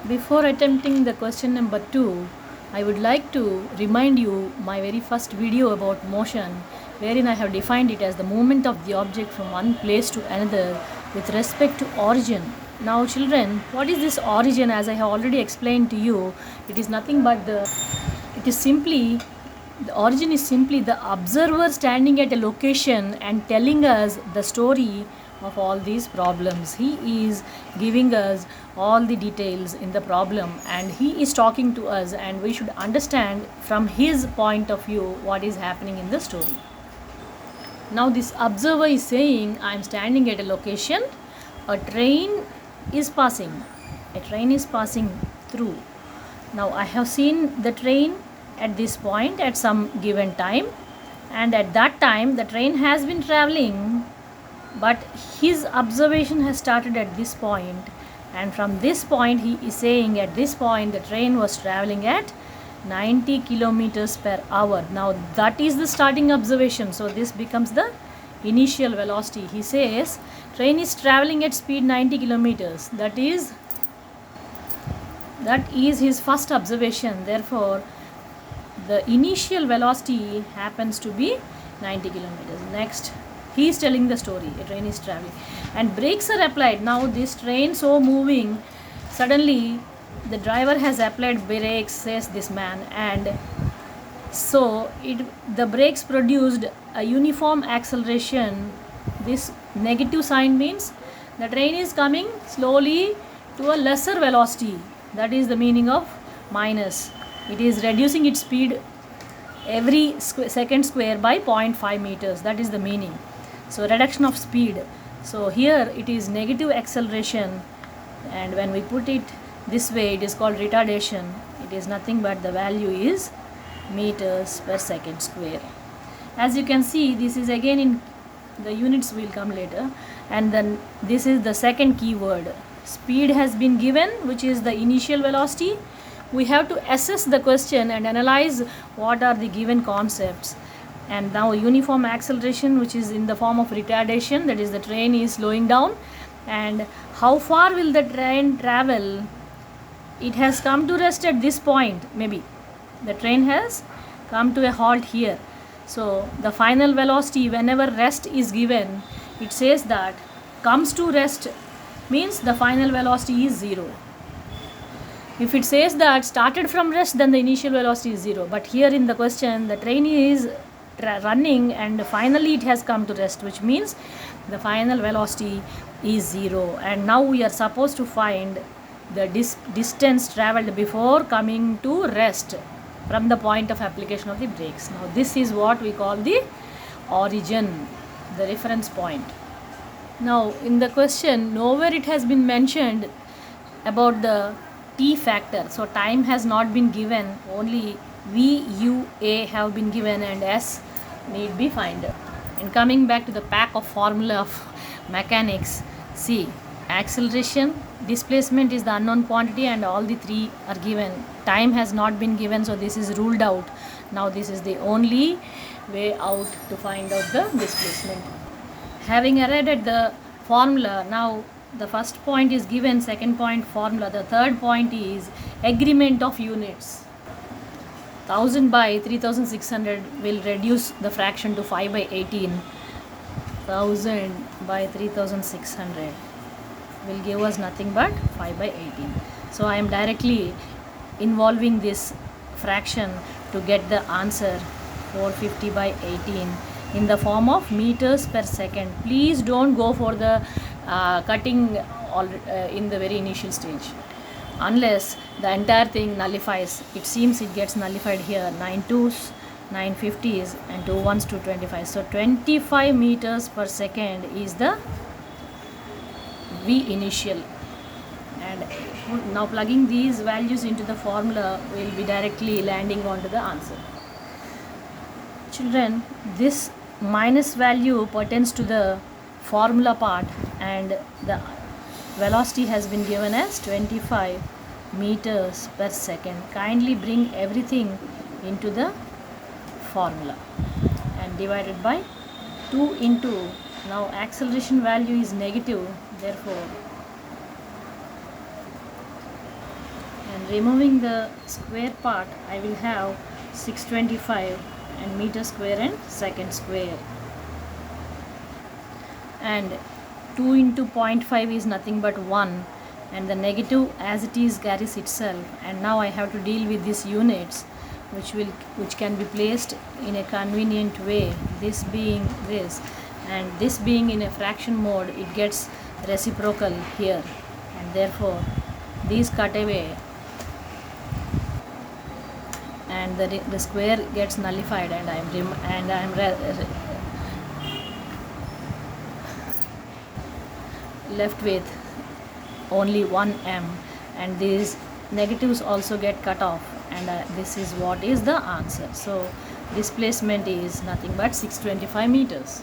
Before attempting the question number 2, I would like to remind you my very first video about motion, wherein I have defined it as the movement of the object from one place to another with respect to origin. Now children, what is this origin? As I have already explained to you, it is nothing but the origin is simply the observer standing at a location and telling us the story of all these problems. He is giving us all the details in the problem and he is talking to us, and we should understand from his point of view what is happening in the story. Now this observer is saying, I am standing at a location, a train is passing through. Now I have seen the train at this point at some given time, and at that time the train has been traveling, but his observation has started at this point, and from this point he is saying at this point the train was traveling at 90 kilometers per hour. Now that is the starting observation, so this becomes the initial velocity. He says train is traveling at speed 90 kilometers. That is his first observation. Therefore the initial velocity happens to be 90 kilometers. Next, he is telling the story. A train is traveling and brakes are applied. Now this train so moving, suddenly the driver has applied brakes, says this man, and so the brakes produced a uniform acceleration. This negative sign means the train is coming slowly to a lesser velocity. That is the meaning of minus. It is reducing its speed every second square by 0.5 meters. That is the meaning. So reduction of speed. So here it is negative acceleration, and when we put it this way it is called retardation. It is nothing but the value is meters per second square. As you can see, this is again in the units will come later, and then this is the second keyword. Speed has been given, which is the initial velocity. We have to assess the question and analyze what are the given concepts. And now uniform acceleration, which is in the form of retardation, that is the train is slowing down, and how far will the train travel? It has come to rest at this point. Maybe the train has come to a halt here. So the final velocity, whenever rest is given, it says that comes to rest means the final velocity is 0. If it says that started from rest, then the initial velocity is 0. But here in the question, the train is running and finally it has come to rest, which means the final velocity is 0. And now we are supposed to find the distance traveled before coming to rest from the point of application of the brakes. Now this is what we call the origin, the reference point. Now in the question, nowhere it has been mentioned about the t factor. So time has not been given, only v, u, a have been given, and s need be found. And coming back to the pack of formula of mechanics, see, acceleration, displacement is the unknown quantity, and all the three are given. Time has not been given, so this is ruled out. Now this is the only way out to find out the displacement. Having arrived at the formula, now the first point is given, second point formula, the third point is agreement of units. 1000 by 3600 will reduce the fraction to 5 by 18. 1000 by 3600 will give us nothing but 5 by 18. So I am directly involving this fraction to get the answer 450 by 18 in the form of meters per second. Please don't go for the cutting in the very initial stage, unless the entire thing nullifies. It seems it gets nullified here. 9 2s, 9 50s, and 2 1s, 225. So 25 meters per second is the V initial. And now plugging these values into the formula, will be directly landing onto the answer. Children, this minus value pertains to the formula part, and the velocity has been given as 25 meters per second. Kindly bring everything into the formula and divided by 2 into, now acceleration value is negative, therefore and removing the square part I will have 625 and meter square and second square. And 2 into 0.5 is nothing but 1, and the negative as it is carries itself. And now I have to deal with these units which can be placed in a convenient way, this being this and this being in a fraction mode, it gets reciprocal here, and therefore these cut away and the square gets nullified, and I am left with only 1m, and these negatives also get cut off, and this is what is the answer. So displacement is nothing but 625 meters.